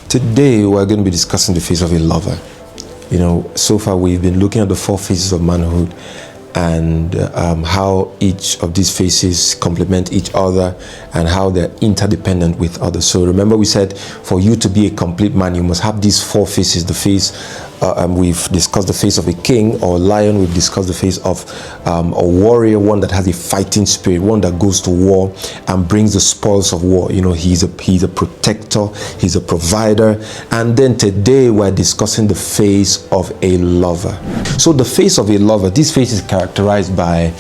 Today we're going to be discussing the face of a lover. So far we've been looking at the four phases of manhood and how each of these phases complement each other and how they're interdependent with others. So remember, we said for you to be a complete man, you must have these four phases. The face, we've discussed the face of a king or a lion. We've discussed the face of a warrior, one that has a fighting spirit, one that goes to war and brings the spoils of war. He's a protector, he's a provider. And then today we're discussing the face of a lover. So the face of a lover, this face is characterized by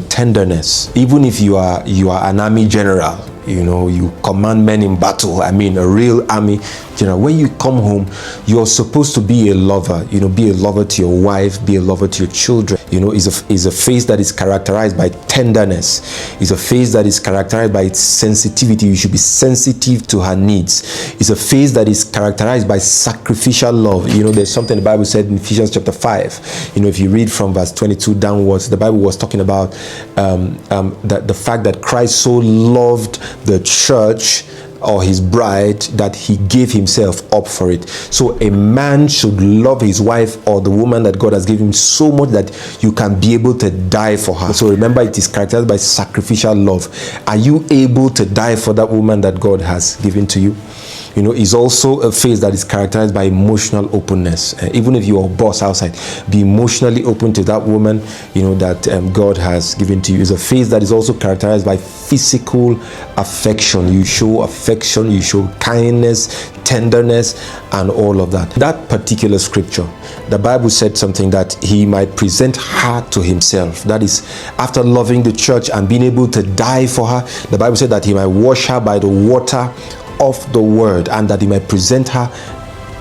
tenderness. Even if you are an army general, you command men in battle, a real army general, when you come home, you're supposed to be a lover. Be a lover to your wife, be a lover to your children. Is a face that is characterized by tenderness. Is a face that is characterized by its sensitivity. You should be sensitive to her needs. It's a face that is characterized by sacrificial love. There's something the Bible said in Ephesians chapter 5. If you read from verse 22 downwards, the Bible was talking about the fact that Christ so loved the church or his bride that he gave himself up for it. So a man should love his wife or the woman that God has given him so much that you can be able to die for her. So remember, it is characterized by sacrificial love. Are you able to die for that woman that God has given to you? Is also a phase that is characterized by emotional openness. Even if you're a boss outside, be emotionally open to that woman, that God has given to you. Is a phase that is also characterized by physical affection. You show affection, you show kindness, tenderness, and all of that. That particular scripture, the Bible said something that he might present her to himself. That is, after loving the church and being able to die for her, the Bible said that he might wash her by the water of the word, and that he might present her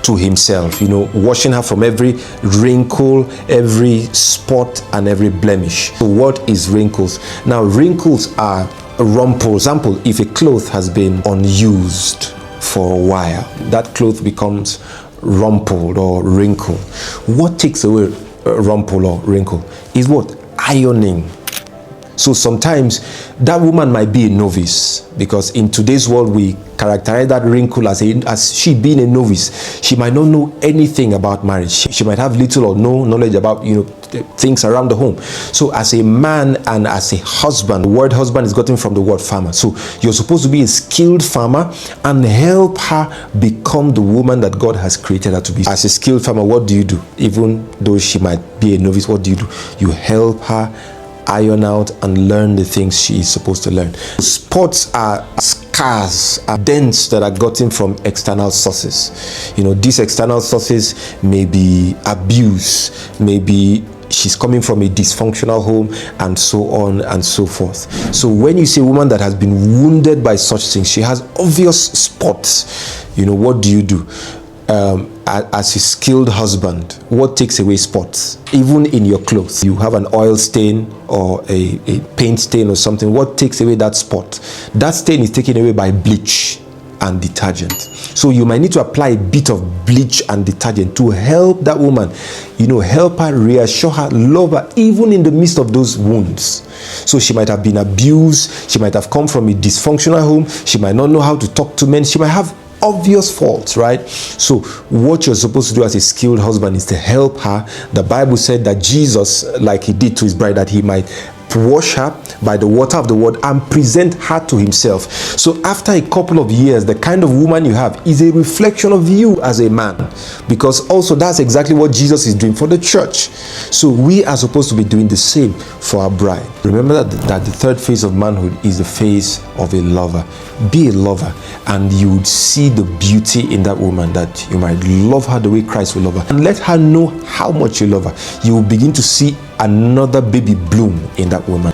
to himself, washing her from every wrinkle, every spot, and every blemish. So what is wrinkles? Now, wrinkles are rumples. Example, if a cloth has been unused for a while, that cloth becomes rumpled or wrinkled. What takes away rumple or wrinkle is what? Ironing. So sometimes that woman might be a novice, because in today's world we characterize that wrinkle as she being a novice. She might not know anything about marriage. She might have little or no knowledge about things around the home. So as a man and as a husband, the word husband is gotten from the word farmer. So you're supposed to be a skilled farmer and help her become the woman that God has created her to be. As a skilled farmer, what do you do? Even though she might be a novice, what do? You help her iron out and learn the things she is supposed to learn. Spots are scars, are dents that are gotten from external sources. These external sources may be abuse, maybe she's coming from a dysfunctional home, and so on and so forth. So when you see a woman that has been wounded by such things, she has obvious spots, what do? As a skilled husband, what takes away spots? Even in your clothes, you have an oil stain or a paint stain or something. What takes away that spot? That stain is taken away by bleach and detergent. So you might need to apply a bit of bleach and detergent to help that woman, help her, reassure her, love her, even in the midst of those wounds. So she might have been abused, she might have come from a dysfunctional home, she might not know how to talk to men, she might have obvious faults, right? So what you're supposed to do as a skilled husband is to help her. The Bible said that Jesus, like he did to his bride, that he might wash her by the water of the word and present her to himself. So after a couple of years, the kind of woman you have is a reflection of you as a man, because also that's exactly what Jesus is doing for the church. So we are supposed to be doing the same for our bride. Remember that the third phase of manhood is the phase of a lover. Be a lover, and you would see the beauty in that woman, that you might love her the way Christ will love her, and let her know how much you love her. You will begin to see another baby bloom in that woman.